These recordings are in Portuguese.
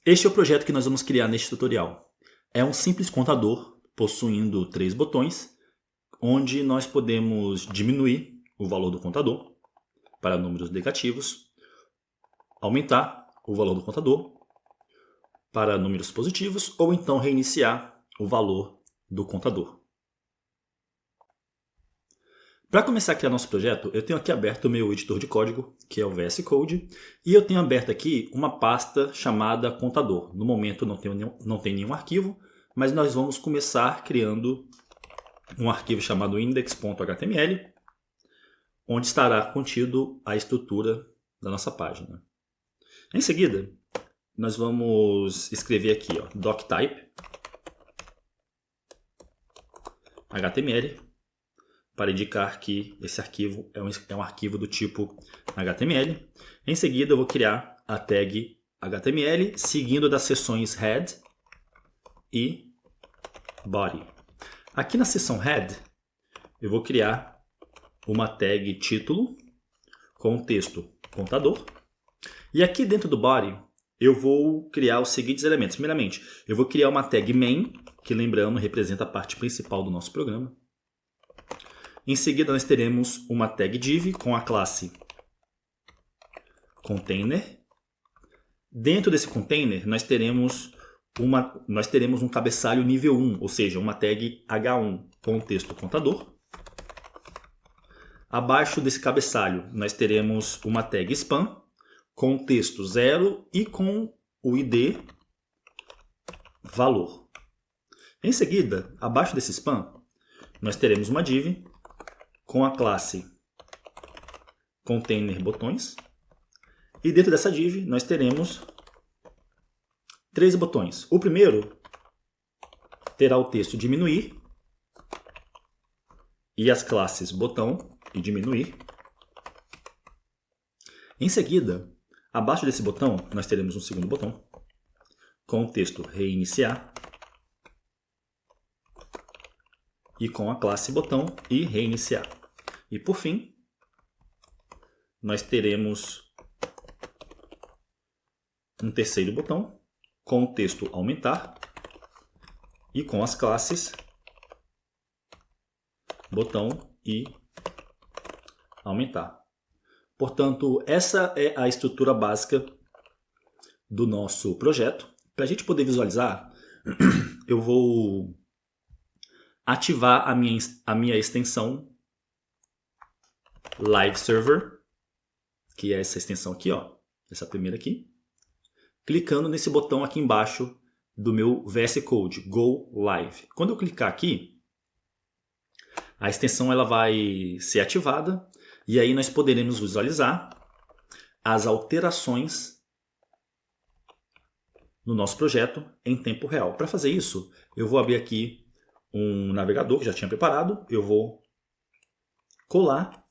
Este é o projeto que nós vamos criar neste tutorial. É um simples contador possuindo 3 botões, onde nós podemos diminuir o valor do contador para números negativos, aumentar o valor do contador para números positivos ou então reiniciar o valor do contador. Para começar a criar nosso projeto, eu tenho aqui aberto o meu editor de código, que é o VS Code, e eu tenho aberto aqui uma pasta chamada contador. No momento não tem nenhum arquivo, mas nós vamos começar criando um arquivo chamado index.html, onde estará contido a estrutura da nossa página. Em seguida, nós vamos escrever aqui, doctype HTML, para indicar que esse arquivo é um arquivo do tipo HTML. Em seguida, eu vou criar a tag HTML, seguindo das seções head e body. Aqui na seção head, eu vou criar uma tag título com o texto contador. E aqui dentro do body, eu vou criar os seguintes elementos. Primeiramente, eu vou criar uma tag main, que lembrando representa a parte principal do nosso programa. Em seguida, nós teremos uma tag div com a classe container. Dentro desse container, nós teremos um cabeçalho nível 1, ou seja, uma tag h1 com o texto contador. Abaixo desse cabeçalho, nós teremos uma tag spam com o texto 0 e com o id valor. Em seguida, abaixo desse spam, nós teremos uma div com a classe container botões. E dentro dessa div, nós teremos 3 botões. O primeiro terá o texto diminuir e as classes botão e diminuir. Em seguida, abaixo desse botão, nós teremos um segundo botão com o texto reiniciar e com a classe botão e reiniciar. E por fim, nós teremos um terceiro botão com o texto aumentar e com as classes botão e aumentar. Portanto, essa é a estrutura básica do nosso projeto. Para a gente poder visualizar, eu vou ativar a minha extensão Live Server, que é essa extensão aqui, essa primeira aqui, clicando nesse botão aqui embaixo do meu VS Code, Go Live. Quando eu clicar aqui, a extensão ela vai ser ativada e aí nós poderemos visualizar as alterações no nosso projeto em tempo real. Para fazer isso, eu vou abrir aqui um navegador que já tinha preparado, eu vou colar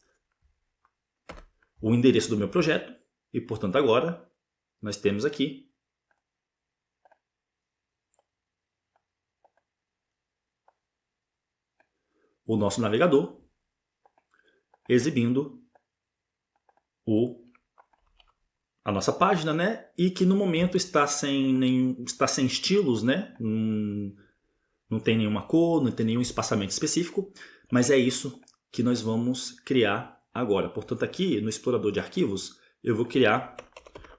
o endereço do meu projeto e, portanto, agora nós temos aqui o nosso navegador exibindo a nossa página, né? E que no momento está sem estilos, né? Não tem nenhuma cor, não tem nenhum espaçamento específico, mas é isso que nós vamos criar agora. Portanto, aqui no explorador de arquivos, eu vou criar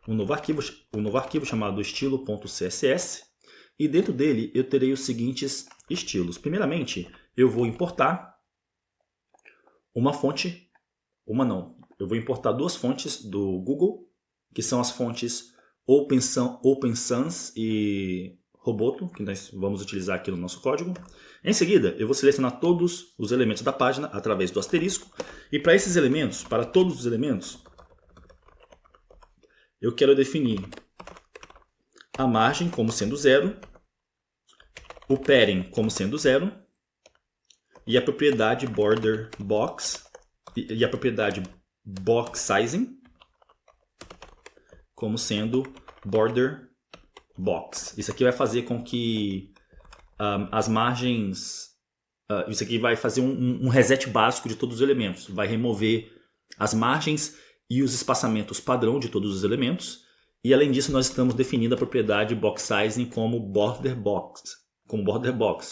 um novo arquivo chamado estilo.css e dentro dele eu terei os seguintes estilos. Primeiramente, eu vou importar eu vou importar 2 fontes do Google, que são as fontes Open Sans e Roboto, que nós vamos utilizar aqui no nosso código. Em seguida, eu vou selecionar todos os elementos da página através do asterisco. E para esses elementos, para todos os elementos, eu quero definir a margem como sendo 0, o padding como sendo 0, e a propriedade border box e a propriedade box sizing como sendo border box. Isso aqui vai fazer com que as margens... isso aqui vai fazer um reset básico de todos os elementos. Vai remover as margens e os espaçamentos padrão de todos os elementos. E além disso, nós estamos definindo a propriedade box sizing como border box,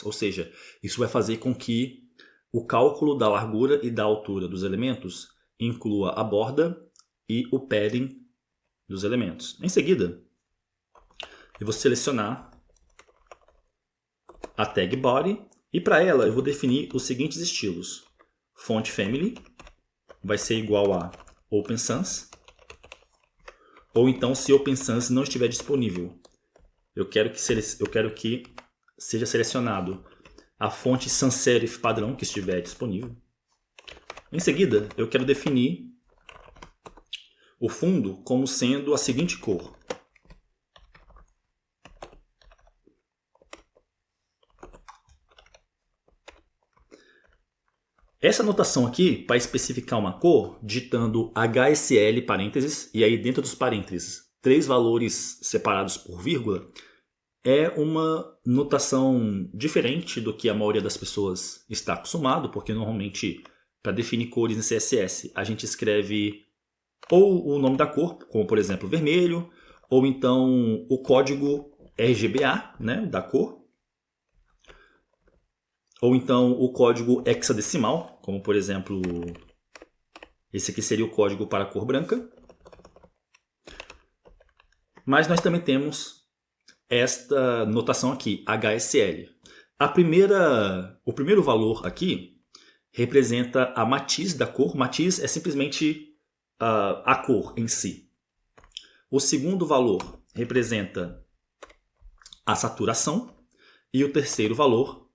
ou seja, isso vai fazer com que o cálculo da largura e da altura dos elementos inclua a borda e o padding dos elementos. Em seguida, eu vou selecionar a tag body e para ela eu vou definir os seguintes estilos. Font family vai ser igual a Open Sans, ou então se Open Sans não estiver disponível, eu quero que seja selecionado a fonte sans serif padrão que estiver disponível. Em seguida, eu quero definir o fundo como sendo a seguinte cor. Essa anotação aqui, para especificar uma cor, digitando HSL parênteses, e aí dentro dos parênteses, 3 valores separados por vírgula, é uma notação diferente do que a maioria das pessoas está acostumado, porque normalmente, para definir cores em CSS, a gente escreve ou o nome da cor, como por exemplo vermelho, ou então o código RGBA, né, da cor, ou então o código hexadecimal, como por exemplo esse aqui seria o código para a cor branca. Mas nós também temos esta notação aqui, HSL. O primeiro valor aqui representa a matiz da cor. Matiz é simplesmente a cor em si. O segundo valor representa a saturação. E o terceiro valor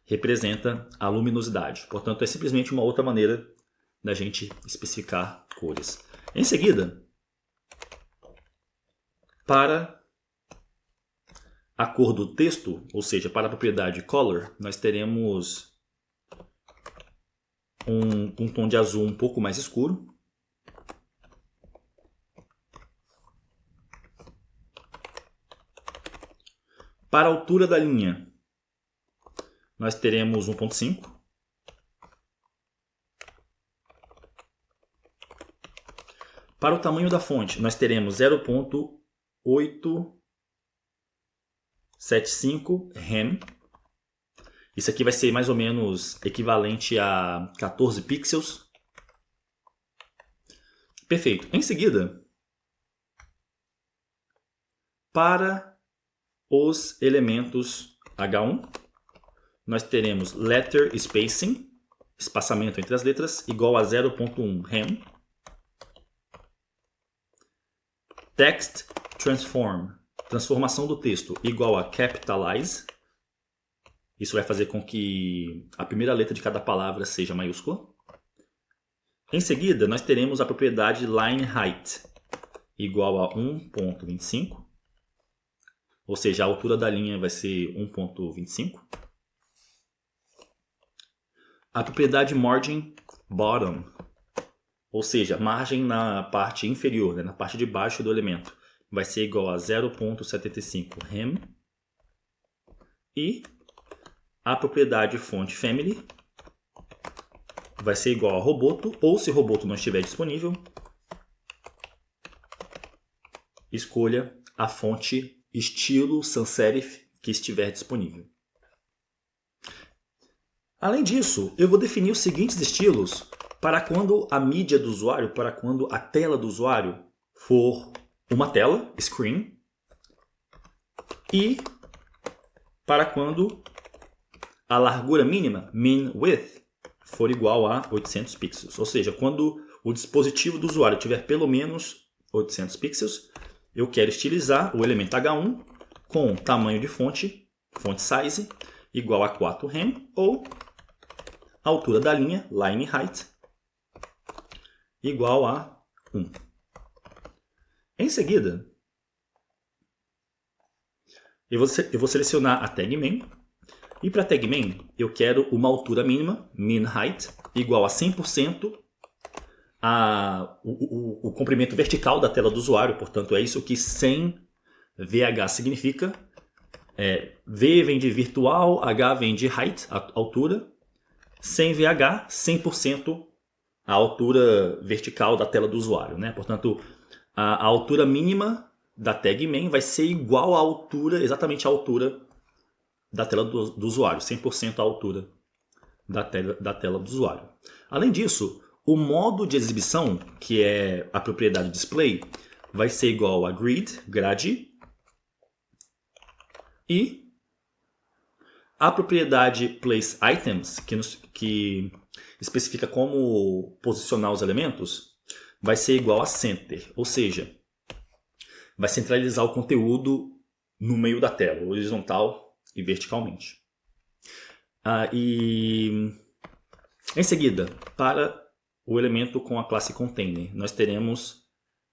representa a luminosidade. Portanto, é simplesmente uma outra maneira da gente especificar cores. Em seguida, para a cor do texto, ou seja, para a propriedade color, nós teremos um tom de azul um pouco mais escuro. Para a altura da linha, nós teremos 1.5. Para o tamanho da fonte, nós teremos 0.875 rem. Isso aqui vai ser mais ou menos equivalente a 14 pixels. Perfeito. Em seguida, para os elementos H1, nós teremos letter spacing, espaçamento entre as letras, igual a 0.1 rem. Text transform, transformação do texto, igual a capitalize. Isso vai fazer com que a primeira letra de cada palavra seja maiúscula. Em seguida, nós teremos a propriedade line height, igual a 1.25. Ou seja, a altura da linha vai ser 1.25. A propriedade margin bottom, ou seja, margem na parte inferior, né, na parte de baixo do elemento, vai ser igual a 0.75 rem. E a propriedade font family vai ser igual a Roboto, ou se Roboto não estiver disponível, escolha a fonte estilo sans serif que estiver disponível. Além disso, eu vou definir os seguintes estilos para quando a mídia do usuário, para quando a tela do usuário for uma tela, screen, e para quando a largura mínima, min width, for igual a 800 pixels. Ou seja, quando o dispositivo do usuário tiver pelo menos 800 pixels, eu quero estilizar o elemento H1 com tamanho de fonte, font size, igual a 4 rem, ou a altura da linha, line height, igual a 1. Em seguida, eu vou selecionar a tag main. E para a tag main, eu quero uma altura mínima, min height, igual a 100% o comprimento vertical da tela do usuário. Portanto, é isso que 100 VH significa. V vem de virtual, H vem de height, altura. sem VH, 100% a altura vertical da tela do usuário, né? Portanto, a altura mínima da tag main vai ser igual à altura, exatamente à altura da tela do usuário, 100% a altura da tela do usuário. Além disso, o modo de exibição, que é a propriedade display, vai ser igual a grid, grade, e a propriedade place items, que especifica como posicionar os elementos, vai ser igual a center, ou seja, vai centralizar o conteúdo no meio da tela, horizontal e verticalmente. E em seguida, para o elemento com a classe container, nós teremos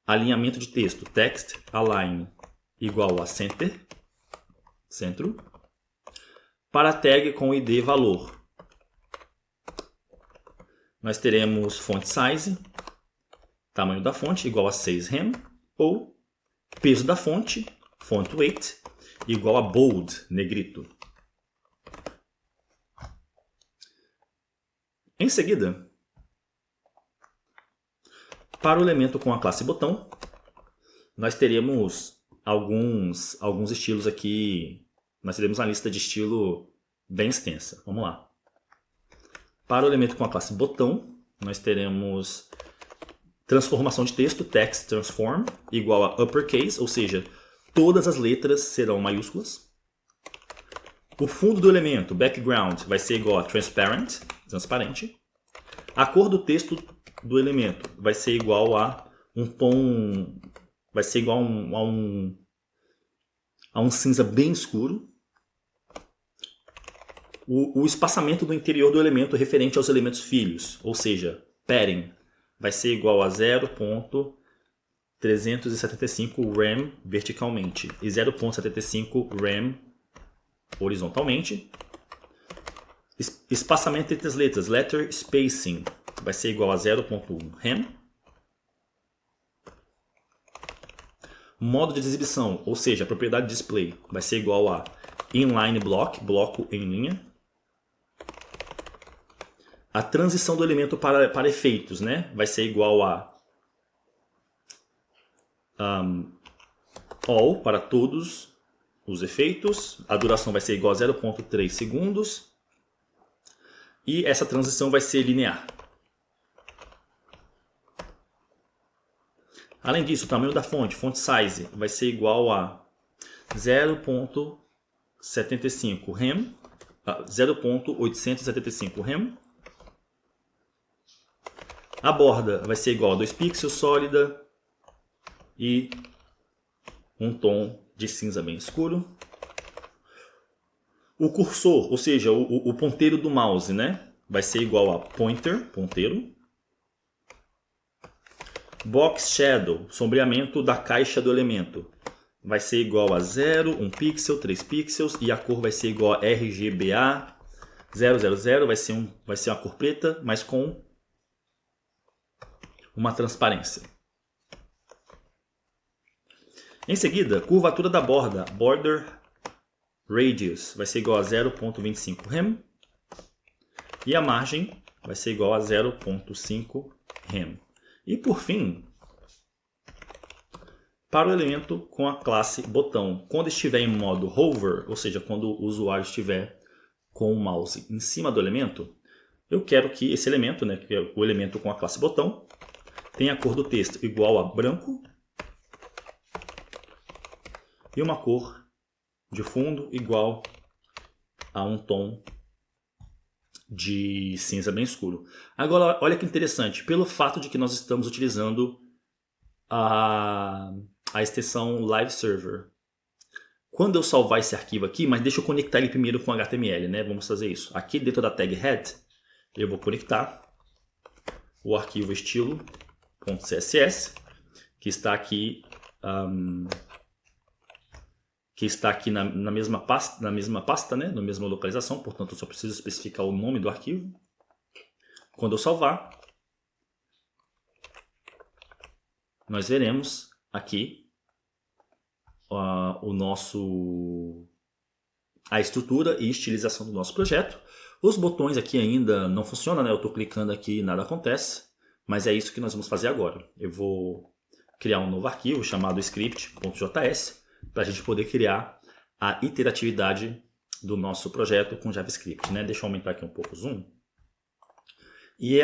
alinhamento de texto, text align igual a center, centro. Para a tag com id valor, nós teremos font size, tamanho da fonte igual a 6 rem, ou peso da fonte, font weight, igual a bold, negrito. Em seguida, para o elemento com a classe botão, nós teremos alguns estilos aqui. Nós teremos uma lista de estilo bem extensa. Vamos lá. Para o elemento com a classe botão, nós teremos transformação de texto, text transform, igual a uppercase, ou seja, todas as letras serão maiúsculas. O fundo do elemento, background, vai ser igual a transparent, transparente. A cor do texto do elemento vai ser igual a um tom, vai ser igual a um cinza bem escuro. O espaçamento do interior do elemento referente aos elementos filhos, ou seja, padding, vai ser igual a 0.375 rem verticalmente e 0.75 rem horizontalmente. Espaçamento entre as letras, letter spacing, vai ser igual a 0.1 rem. Modo de exibição, ou seja, a propriedade display, vai ser igual a inline block, bloco em linha. A transição do elemento para efeitos, né, vai ser igual a all para todos os efeitos. A duração vai ser igual a 0.3 segundos. E essa transição vai ser linear. Além disso, o tamanho da fonte, font size, vai ser igual a 0.75 rem, 0.875 rem. A borda vai ser igual a 2 pixels sólida e um tom de cinza bem escuro. O cursor, ou seja, o ponteiro do mouse, né, vai ser igual a pointer, ponteiro. Box shadow, sombreamento da caixa do elemento, vai ser igual a 0, 1 pixel, 3 pixels e a cor vai ser igual a RGBA 000, vai ser uma cor preta, mas com uma transparência. Em seguida, curvatura da borda, border radius, vai ser igual a 0.25 rem. E a margem vai ser igual a 0.5 rem. E por fim, para o elemento com a classe botão, quando estiver em modo hover, ou seja, quando o usuário estiver com o mouse em cima do elemento, eu quero que esse elemento, né, que é o elemento com a classe botão, tenha a cor do texto igual a branco e uma cor de fundo igual a um tom de cinza bem escuro. Agora, olha que interessante, pelo fato de que nós estamos utilizando a extensão Live Server. Quando eu salvar esse arquivo aqui, mas deixa eu conectar ele primeiro com HTML, né? Vamos fazer isso. Aqui dentro da tag head, eu vou conectar o arquivo estilo.css, que está aqui na mesma pasta, né? Na mesma localização, portanto eu só preciso especificar o nome do arquivo. Quando eu salvar, nós veremos aqui a estrutura e estilização do nosso projeto. Os botões aqui ainda não funcionam, né? Eu estou clicando aqui e nada acontece, mas é isso que nós vamos fazer agora. Eu vou criar um novo arquivo chamado script.js para a gente poder criar a iteratividade do nosso projeto com JavaScript, né? Deixa eu aumentar aqui um pouco o zoom. E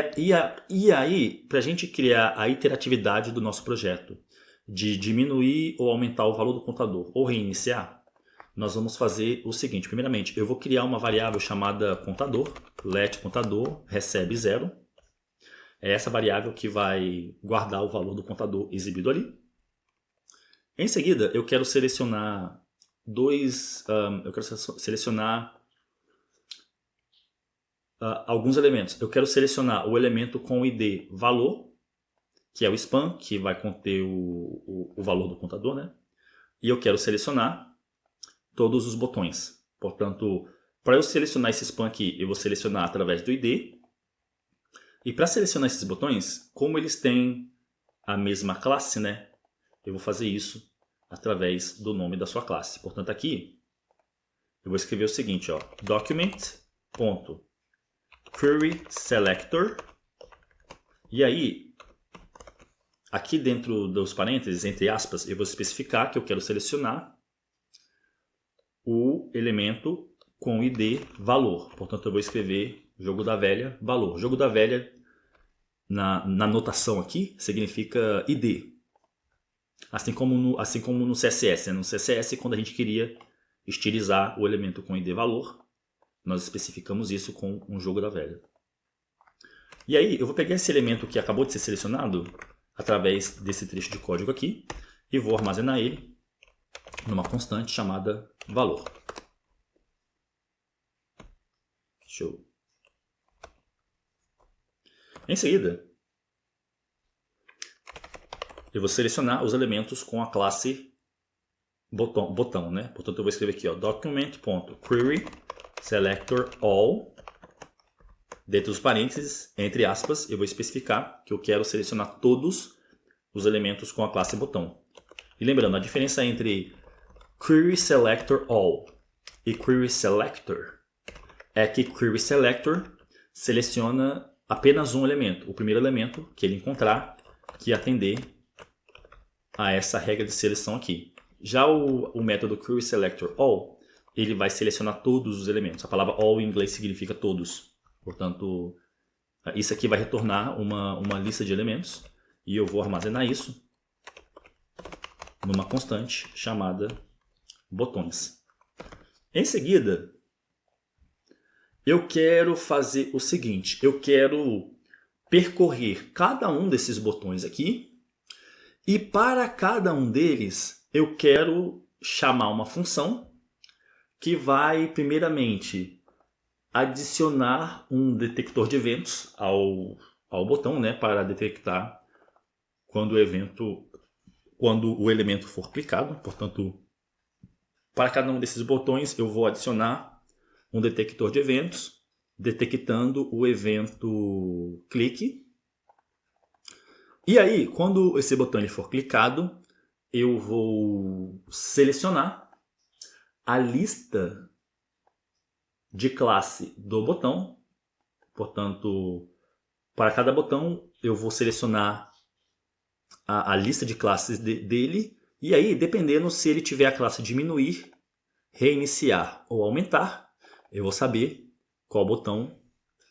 aí, para a gente criar a iteratividade do nosso projeto, de diminuir ou aumentar o valor do contador ou reiniciar, nós vamos fazer o seguinte. Primeiramente, eu vou criar uma variável chamada contador, let contador recebe 0. É essa variável que vai guardar o valor do contador exibido ali. Em seguida, eu quero selecionar alguns elementos. Eu quero selecionar o elemento com o ID valor, que é o span, que vai conter o valor do contador, né? E eu quero selecionar todos os botões. Portanto, para eu selecionar esse span aqui, eu vou selecionar através do ID. E para selecionar esses botões, como eles têm a mesma classe, né? Eu vou fazer isso através do nome da sua classe. Portanto, aqui eu vou escrever o seguinte, ó, document.querySelector. E aí, aqui dentro dos parênteses, entre aspas, eu vou especificar que eu quero selecionar o elemento com ID valor. Portanto, eu vou escrever jogo da velha valor. Jogo da velha, na notação aqui, significa ID. Assim como no CSS. No CSS, quando a gente queria estilizar o elemento com ID valor, nós especificamos isso com um jogo da velha. E aí, eu vou pegar esse elemento que acabou de ser selecionado através desse trecho de código aqui e vou armazenar ele numa constante chamada valor. Show. Em seguida, eu vou selecionar os elementos com a classe botão, né? Portanto, eu vou escrever aqui, ó, document.querySelectorAll. Dentro dos parênteses, entre aspas, eu vou especificar que eu quero selecionar todos os elementos com a classe botão. E lembrando, a diferença entre querySelectorAll e querySelector é que querySelector seleciona apenas um elemento, o primeiro elemento que ele encontrar que atender a essa regra de seleção aqui. Já o método querySelectorAll, ele vai selecionar todos os elementos. A palavra all em inglês significa todos. Portanto, isso aqui vai retornar uma lista de elementos e eu vou armazenar isso numa constante chamada botões. Em seguida, eu quero fazer o seguinte, eu quero percorrer cada um desses botões aqui e para cada um deles eu quero chamar uma função que vai primeiramente adicionar um detector de eventos ao botão, né, para detectar quando o elemento for clicado. Portanto, para cada um desses botões eu vou adicionar um detector de eventos, detectando o evento clique. E aí, quando esse botão ele for clicado, eu vou selecionar a lista de classe do botão. Portanto, para cada botão eu vou selecionar a lista de classes dele. E aí, dependendo se ele tiver a classe diminuir, reiniciar ou aumentar, eu vou saber qual botão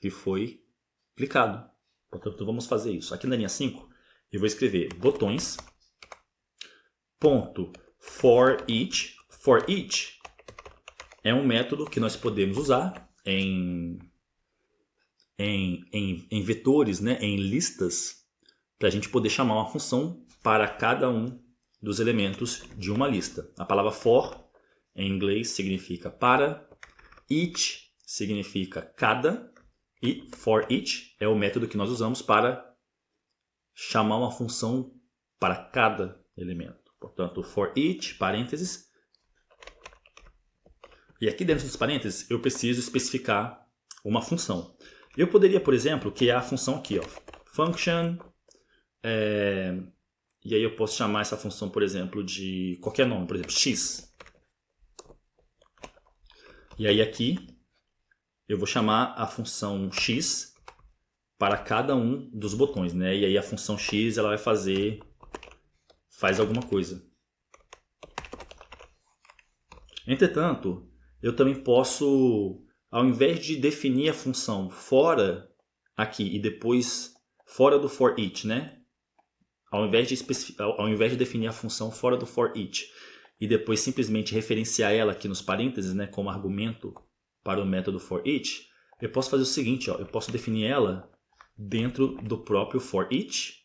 que foi clicado. Portanto, vamos fazer isso. Aqui na linha 5, eu vou escrever botões.forEach. ForEach é um método que nós podemos usar em vetores, né, em listas, para a gente poder chamar uma função para cada um dos elementos de uma lista. A palavra for, em inglês, significa para, each significa cada, e forEach é o método que nós usamos para chamar uma função para cada elemento. Portanto, forEach, parênteses. E aqui dentro dos parênteses eu preciso especificar uma função. Eu poderia, por exemplo, criar a função aqui, ó, function, e aí eu posso chamar essa função, por exemplo, de qualquer nome, por exemplo, x. E aí aqui eu vou chamar a função x para cada um dos botões, né? E aí a função x ela vai faz alguma coisa. Entretanto, eu também posso, ao invés de definir a função fora aqui e depois fora do for each, né? Ao invés de definir a função fora do for each e depois simplesmente referenciar ela aqui nos parênteses, né, como argumento para o método for each, eu posso fazer o seguinte, ó, eu posso definir ela dentro do próprio for each.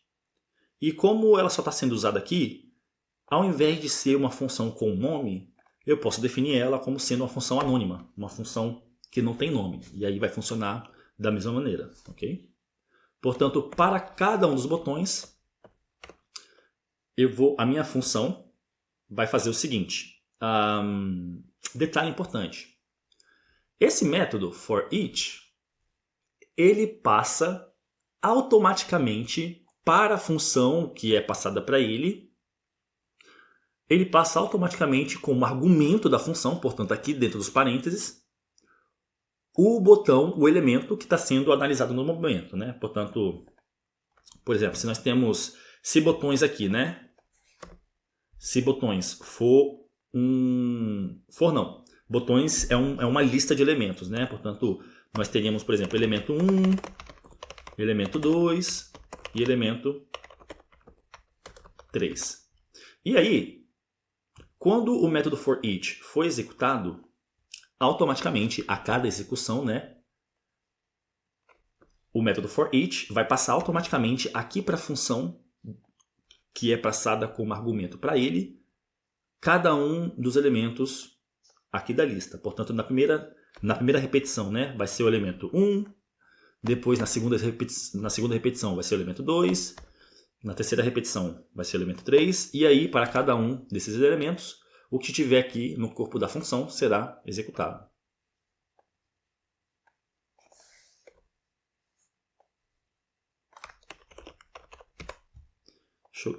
E como ela só está sendo usada aqui, ao invés de ser uma função com nome, eu posso definir ela como sendo uma função anônima, uma função que não tem nome. E aí vai funcionar da mesma maneira, ok? Portanto, para cada um dos botões, a minha função vai fazer o seguinte. Detalhe importante. Esse método for each, ele passa automaticamente para a função que é passada para ele. Ele passa automaticamente como argumento da função, portanto aqui dentro dos parênteses, o botão, o elemento que está sendo analisado no momento, né? Portanto, por exemplo, se nós temos se botões aqui, né? Se botões botões é uma lista de elementos, né? Portanto, nós teríamos, por exemplo, elemento 1, elemento 2 e elemento 3. E aí, quando o método for each for executado, automaticamente, a cada execução, né, o método for each vai passar automaticamente aqui para a função que é passada como argumento para ele, cada um dos elementos aqui da lista. Portanto, na primeira repetição, né, vai ser o elemento 1, depois na segunda repetição vai ser o elemento 2, na terceira repetição vai ser o elemento 3, e aí para cada um desses elementos, o que tiver aqui no corpo da função será executado.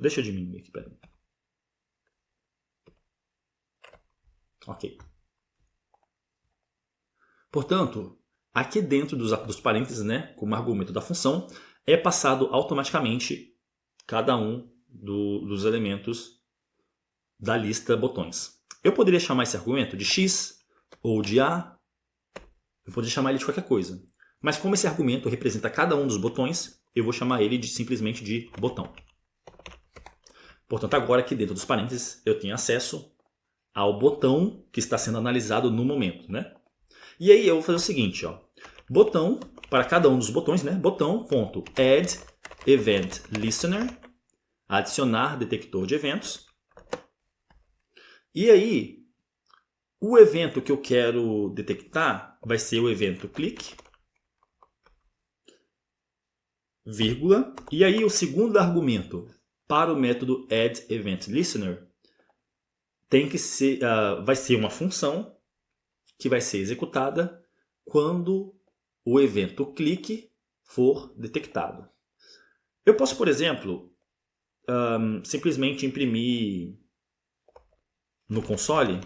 Deixa eu diminuir aqui, peraí. Ok. Portanto, aqui dentro dos parênteses, né, como argumento da função, é passado automaticamente cada um dos elementos da lista botões. Eu poderia chamar esse argumento de x ou de a, eu poderia chamar ele de qualquer coisa. Mas como esse argumento representa cada um dos botões, eu vou chamar ele simplesmente de botão. Portanto, agora aqui dentro dos parênteses, eu tenho acesso ao botão que está sendo analisado no momento, né? E aí eu vou fazer o seguinte, ó. Botão, para cada um dos botões, né? Botão.add event listener, adicionar detector de eventos. E aí, o evento que eu quero detectar vai ser o evento click, vírgula, e aí o segundo argumento para o método addEventListener vai ser uma função que vai ser executada quando o evento click for detectado. Eu posso, por exemplo, simplesmente imprimir no console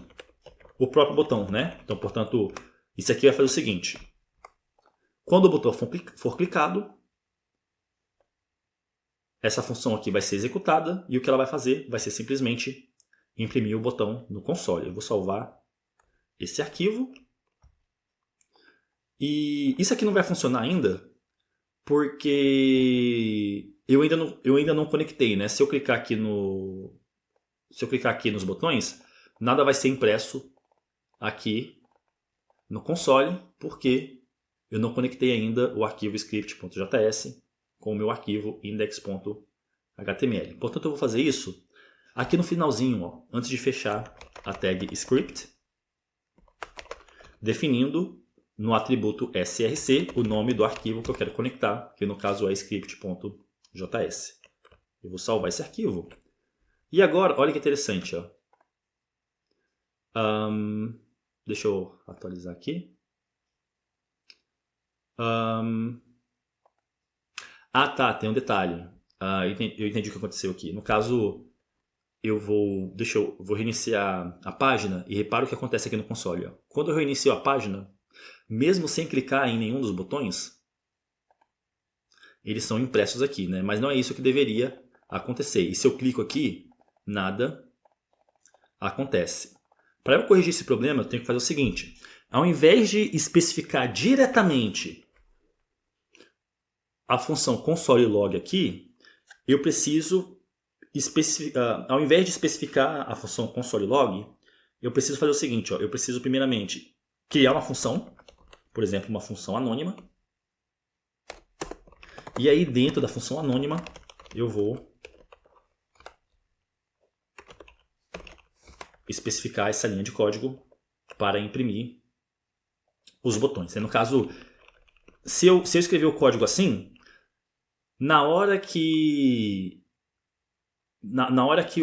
o próprio botão, né? Então, portanto, isso aqui vai fazer o seguinte. Quando o botão for clicado, essa função aqui vai ser executada e o que ela vai fazer vai ser simplesmente imprimir o botão no console. Eu vou salvar esse arquivo. E isso aqui não vai funcionar ainda porque eu ainda não conectei, né? Se eu clicar aqui nos botões, nada vai ser impresso aqui no console porque eu não conectei ainda o arquivo script.js com o meu arquivo index.html. Portanto, eu vou fazer isso aqui no finalzinho, ó, antes de fechar a tag script, definindo no atributo src o nome do arquivo que eu quero conectar, que no caso é script.js. Eu vou salvar esse arquivo. E agora, olha que interessante, ó. Deixa eu atualizar aqui. Tá, tem um detalhe. Eu entendi o que aconteceu aqui. No caso, eu vou reiniciar a página e repara o que acontece aqui no console. Ó. Quando eu reinicio a página, mesmo sem clicar em nenhum dos botões, eles são impressos aqui, né? Mas não é isso que deveria acontecer. E se eu clico aqui, nada acontece. Para eu corrigir esse problema, eu tenho que fazer o seguinte. Ao invés de especificar diretamente a função console.log aqui, eu preciso ao invés de especificar a função console.log, eu preciso fazer o seguinte, ó, eu preciso primeiramente criar uma função, por exemplo, uma função anônima, e aí dentro da função anônima eu vou especificar essa linha de código para imprimir os botões. No caso, se eu escrever o código assim, na hora que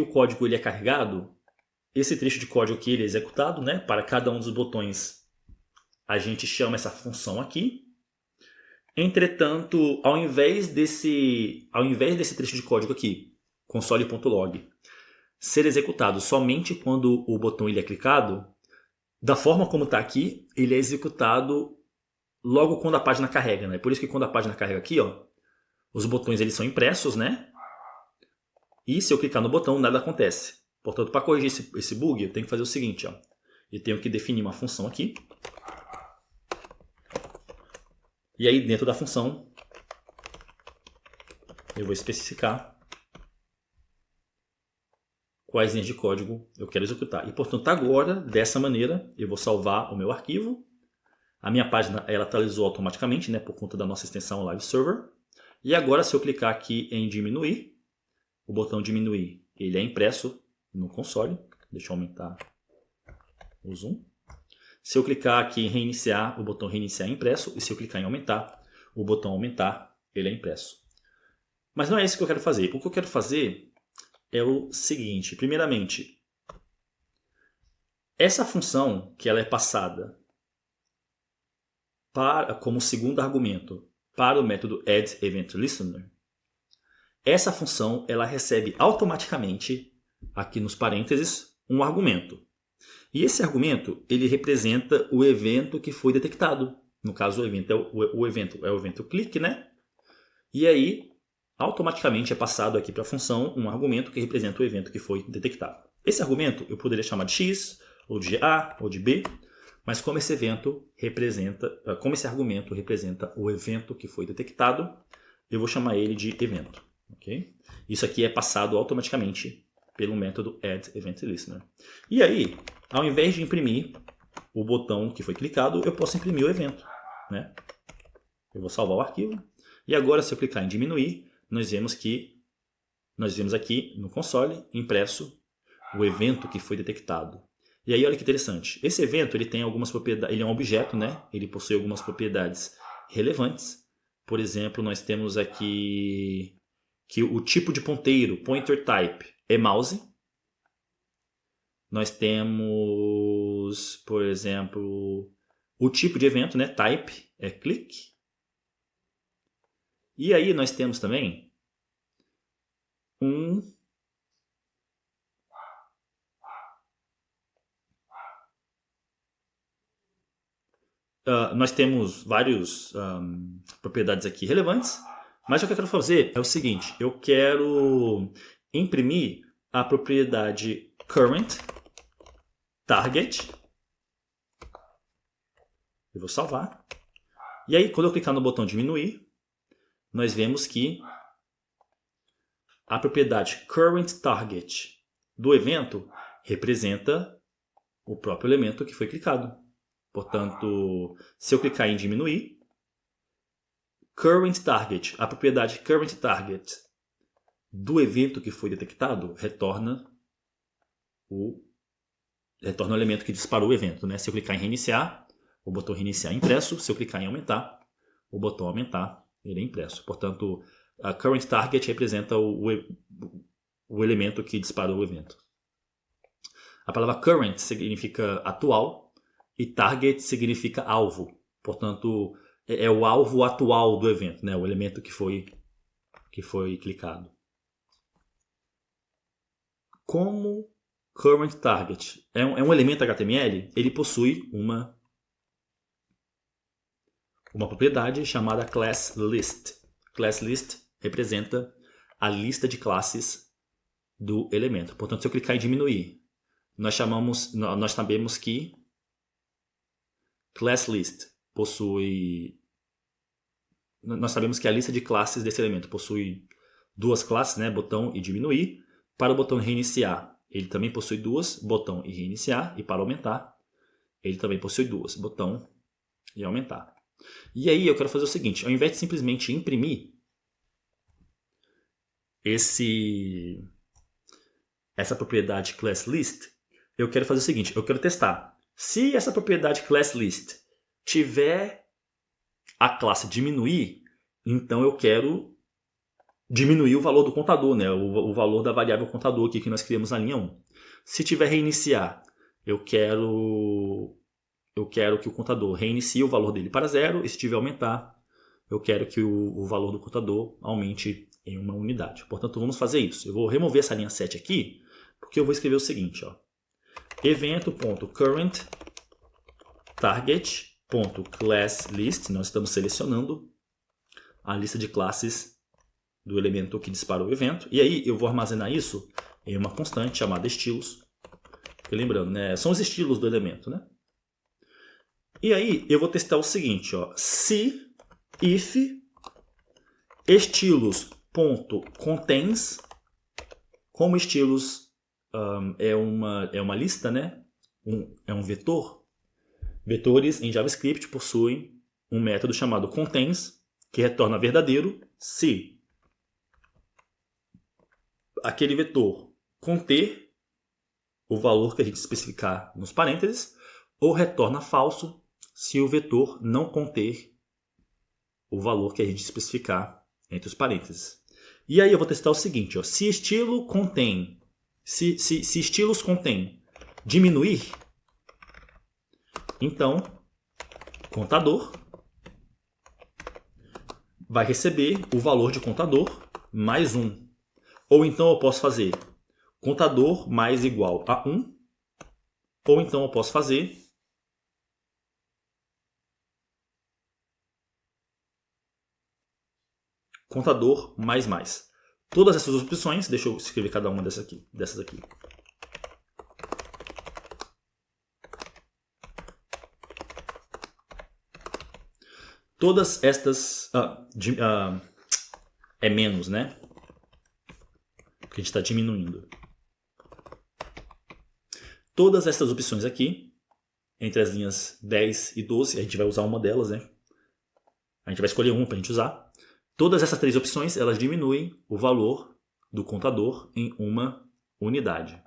o código ele é carregado, esse trecho de código aqui ele é executado, né? Para cada um dos botões a gente chama essa função aqui. Entretanto, ao invés desse trecho de código aqui, console.log, ser executado somente quando o botão ele é clicado, da forma como está aqui, ele é executado logo quando a página carrega, né? Por isso que quando a página carrega aqui, ó, os botões eles são impressos, né? E se eu clicar no botão, nada acontece. Portanto, para corrigir esse bug, eu tenho que fazer o seguinte, ó. Eu tenho que definir uma função aqui. E aí, dentro da função, eu vou especificar quais linhas de código eu quero executar. E, portanto, agora, dessa maneira, eu vou salvar o meu arquivo. A minha página ela atualizou automaticamente, né, por conta da nossa extensão Live Server. E agora, se eu clicar aqui em diminuir, o botão diminuir, ele é impresso no console. Deixa eu aumentar o zoom. Se eu clicar aqui em reiniciar, o botão reiniciar é impresso. E se eu clicar em aumentar, o botão aumentar, ele é impresso. Mas não é isso que eu quero fazer. O que eu quero fazer é o seguinte. Primeiramente, essa função que ela é passada como segundo argumento para o método addEventListener, essa função ela recebe automaticamente, aqui nos parênteses, um argumento. E esse argumento ele representa o evento que foi detectado. No caso, o evento é o evento click, né? E aí, automaticamente é passado aqui para a função um argumento que representa o evento que foi detectado. Esse argumento eu poderia chamar de x, ou de a, ou de b, mas como esse argumento representa o evento que foi detectado, eu vou chamar ele de evento. Okay? Isso aqui é passado automaticamente pelo método addEventListener. E aí, ao invés de imprimir o botão que foi clicado, eu posso imprimir o evento. Né? Eu vou salvar o arquivo. E agora, se eu clicar em diminuir, nós vemos aqui no console impresso o evento que foi detectado. E aí, olha que interessante. Esse evento ele tem algumas propriedades. Ele é um objeto, né? Ele possui algumas propriedades relevantes. Por exemplo, nós temos aqui que o tipo de ponteiro, pointer type, é mouse. Nós temos, por exemplo, o tipo de evento, né? Type é click. E aí nós temos também nós temos várias propriedades aqui relevantes, mas o que eu quero fazer é o seguinte, eu quero imprimir a propriedade current target, eu vou salvar, e aí quando eu clicar no botão diminuir, nós vemos que a propriedade current target do evento representa o próprio elemento que foi clicado. Portanto, se eu clicar em diminuir, current target, a propriedade current target do evento que foi detectado retorna o elemento que disparou o evento. Né? Se eu clicar em reiniciar, o botão reiniciar é impresso. Se eu clicar em aumentar, o botão aumentar ele é impresso. Portanto, a current target representa o elemento que disparou o evento. A palavra current significa atual e target significa alvo. Portanto, é o alvo atual do evento, né? O elemento que foi clicado. Como current target é um elemento HTML, ele possui uma uma propriedade chamada classList. ClassList representa a lista de classes do elemento. Portanto, se eu clicar em diminuir, nós sabemos que ClassList possui... Nós sabemos que a lista de classes desse elemento possui duas classes, né, botão e diminuir. Para o botão reiniciar, ele também possui duas, botão e reiniciar. E para aumentar, ele também possui duas, botão e aumentar. E aí eu quero fazer o seguinte, ao invés de simplesmente imprimir essa propriedade classList, eu quero fazer o seguinte, eu quero testar. Se essa propriedade classList tiver a classe diminuir, então eu quero diminuir o valor do contador, né? O valor da variável contador aqui que nós criamos na linha 1. Se tiver reiniciar, eu quero que o contador reinicie o valor dele para 0, e se tiver aumentar, eu quero que o valor do contador aumente em uma unidade. Portanto, vamos fazer isso. Eu vou remover essa linha 7 aqui, porque eu vou escrever o seguinte, ó. Evento.currentTarget.classList, nós estamos selecionando a lista de classes do elemento que dispara o evento. E aí eu vou armazenar isso em uma constante chamada estilos. Porque lembrando, né, são os estilos do elemento, né? E aí eu vou testar o seguinte, ó. Se if estilos.contains, como estilos é uma lista, né? É um vetor. Vetores em JavaScript possuem um método chamado contains, que retorna verdadeiro se aquele vetor conter o valor que a gente especificar nos parênteses, ou retorna falso se o vetor não conter o valor que a gente especificar entre os parênteses. E aí eu vou testar o seguinte, ó, se estilos contém diminuir, então contador vai receber o valor de contador mais 1. Ou então eu posso fazer contador mais igual a 1. Ou então eu posso fazer contador mais mais. Todas essas opções, deixa eu escrever cada uma dessas aqui. Todas estas... é menos, né? Porque a gente está diminuindo. Todas essas opções aqui, entre as linhas 10 e 12, a gente vai usar uma delas, né? A gente vai escolher uma para a gente usar. Todas essas três opções, elas diminuem o valor do contador em uma unidade.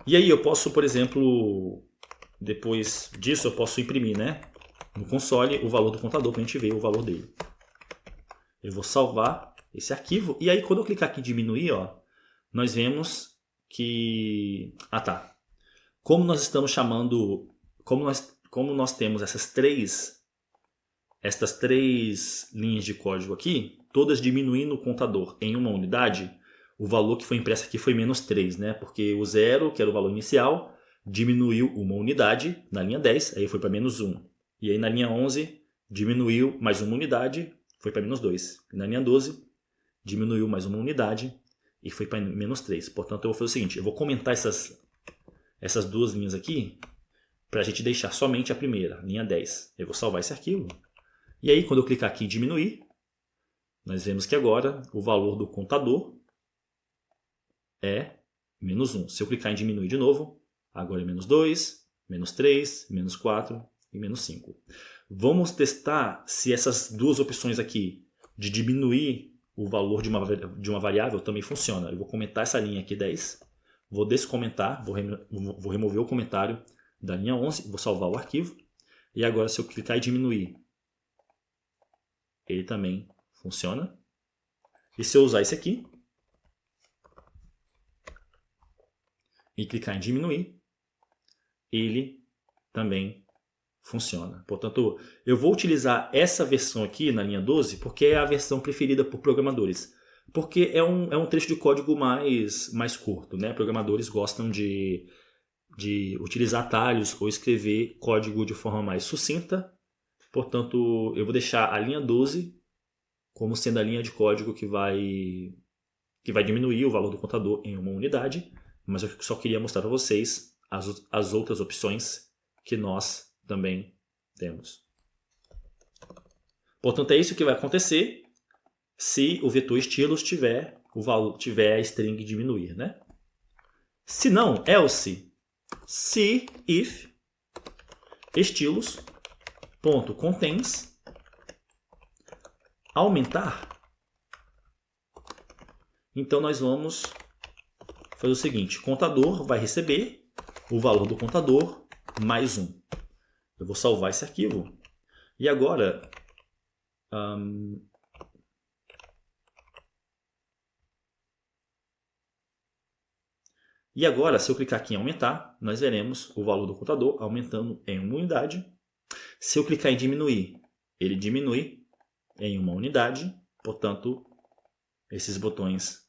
E aí eu posso, por exemplo, depois disso eu posso imprimir, né, no console o valor do contador para a gente ver o valor dele. Eu vou salvar esse arquivo e aí quando eu clicar aqui em diminuir, ó, nós vemos que... Como nós estamos chamando... Como nós temos estas três linhas de código aqui, todas diminuindo o contador em uma unidade, o valor que foi impresso aqui foi menos 3, né? Porque o 0, que era o valor inicial, diminuiu uma unidade na linha 10, aí foi para menos 1. E aí na linha 11, diminuiu mais uma unidade, foi para menos 2. E na linha 12, diminuiu mais uma unidade e foi para menos 3. Portanto, eu vou fazer o seguinte, eu vou comentar essas duas linhas aqui para a gente deixar somente a primeira, linha 10. Eu vou salvar esse arquivo. E aí, quando eu clicar aqui em diminuir, nós vemos que agora o valor do contador é menos 1. Se eu clicar em diminuir de novo, agora é menos 2, menos 3, menos 4 e menos 5. Vamos testar se essas duas opções aqui de diminuir o valor de uma variável também funciona. Eu vou comentar essa linha aqui 10, vou descomentar, vou remover o comentário da linha 11, vou salvar o arquivo. E agora se eu clicar em diminuir, ele também funciona. E se eu usar esse aqui e clicar em diminuir, ele também funciona. Portanto, eu vou utilizar essa versão aqui na linha 12 porque é a versão preferida por programadores. Porque é um trecho de código mais curto, né? Programadores gostam de utilizar atalhos ou escrever código de forma mais sucinta Portanto, eu vou deixar a linha 12 como sendo a linha de código que vai diminuir o valor do contador em uma unidade, mas eu só queria mostrar para vocês as outras opções que nós também temos. Portanto, é isso que vai acontecer se o vetor estilos tiver a string diminuir, né? Se não, else, se if estilos.contains aumentar, então nós vamos fazer o seguinte, contador vai receber o valor do contador mais 1. Eu vou salvar esse arquivo. E agora, se eu clicar aqui em aumentar, nós veremos o valor do contador aumentando em uma unidade. Se eu clicar em diminuir, ele diminui em uma unidade. Portanto, esses botões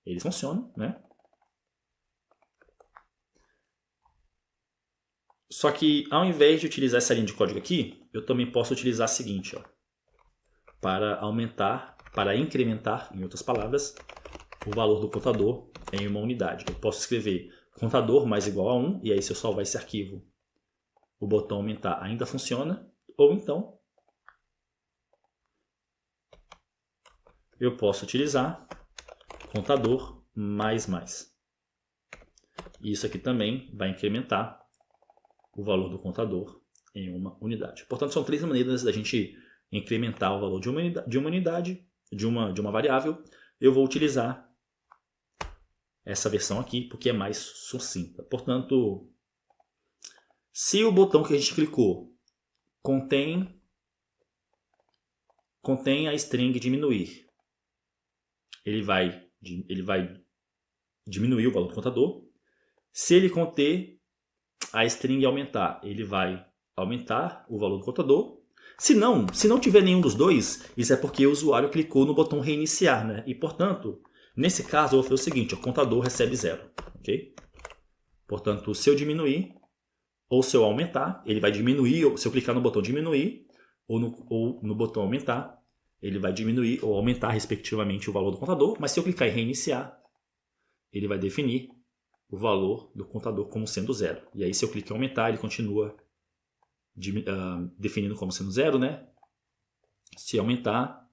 eles funcionam, né? Só que ao invés de utilizar essa linha de código aqui, eu também posso utilizar a seguinte, ó, para incrementar, em outras palavras, o valor do contador em uma unidade. Eu posso escrever contador mais igual a 1, e aí se eu salvar esse arquivo, o botão aumentar ainda funciona, ou então eu posso utilizar contador mais mais. Isso aqui também vai incrementar o valor do contador em uma unidade. Portanto, são 3 maneiras da gente incrementar o valor de uma unidade, de uma variável. Eu vou utilizar essa versão aqui porque é mais sucinta. Portanto, se o botão que a gente clicou contém a string diminuir, ele vai diminuir o valor do contador. Se ele conter a string aumentar, ele vai aumentar o valor do contador. Se não tiver nenhum dos dois, isso é porque o usuário clicou no botão reiniciar, né? E, portanto, nesse caso, eu vou fazer o seguinte, o contador recebe 0, ok? Portanto, se eu diminuir ou se eu aumentar, ele vai diminuir, se eu clicar no botão diminuir ou no botão aumentar, ele vai diminuir ou aumentar, respectivamente, o valor do contador. Mas se eu clicar em reiniciar, ele vai definir o valor do contador como sendo 0. E aí, se eu clicar em aumentar, ele continua definindo como sendo 0, né? Se aumentar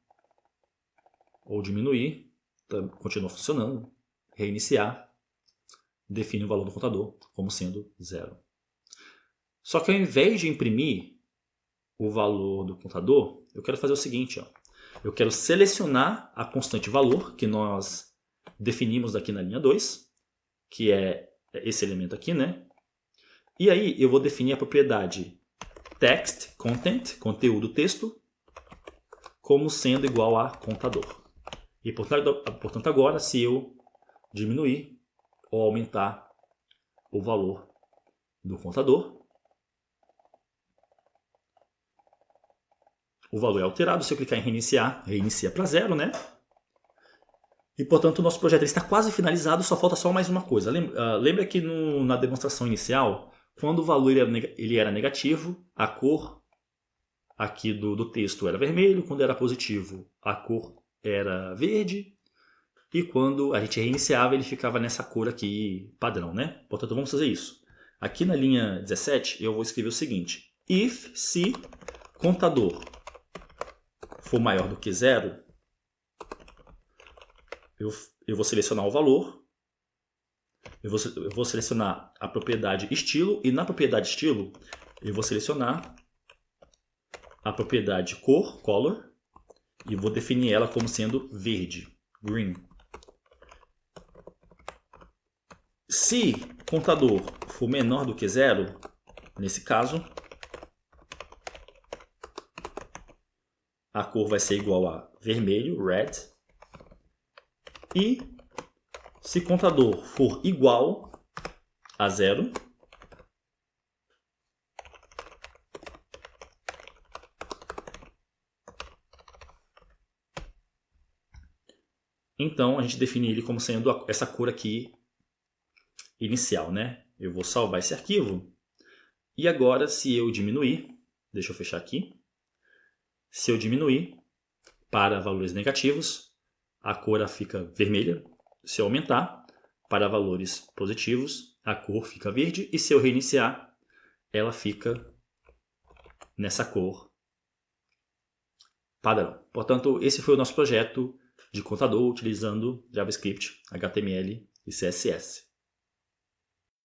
ou diminuir, continua funcionando. Reiniciar, define o valor do contador como sendo 0. Só que ao invés de imprimir o valor do contador, eu quero fazer o seguinte, ó. Eu quero selecionar a constante valor que nós definimos aqui na linha 2, que é esse elemento aqui, né? E aí eu vou definir a propriedade text, content, conteúdo texto, como sendo igual a contador. E portanto agora, se eu diminuir ou aumentar o valor do contador, o valor é alterado. Se eu clicar em reiniciar, reinicia para 0, né? E, portanto, o nosso projeto está quase finalizado, só falta só mais uma coisa. Lembra que na demonstração inicial, quando o valor ele era negativo, a cor aqui do texto era vermelho, quando era positivo, a cor era verde, e quando a gente reiniciava, ele ficava nessa cor aqui padrão, né? Portanto, vamos fazer isso. Aqui na linha 17, eu vou escrever o seguinte: if, se contador for maior do que 0, eu vou selecionar o valor, eu vou selecionar a propriedade estilo, e na propriedade estilo eu vou selecionar a propriedade cor, color, e vou definir ela como sendo verde, green. Se contador for menor do que 0, nesse caso, a cor vai ser igual a vermelho, red. E se contador for igual a 0, então a gente define ele como sendo essa cor aqui inicial, né? Eu vou salvar esse arquivo. E agora, se eu diminuir, deixa eu fechar aqui. Se eu diminuir para valores negativos, a cor fica vermelha. Se eu aumentar para valores positivos, a cor fica verde. E se eu reiniciar, ela fica nessa cor padrão. Portanto, esse foi o nosso projeto de contador utilizando JavaScript, HTML e CSS.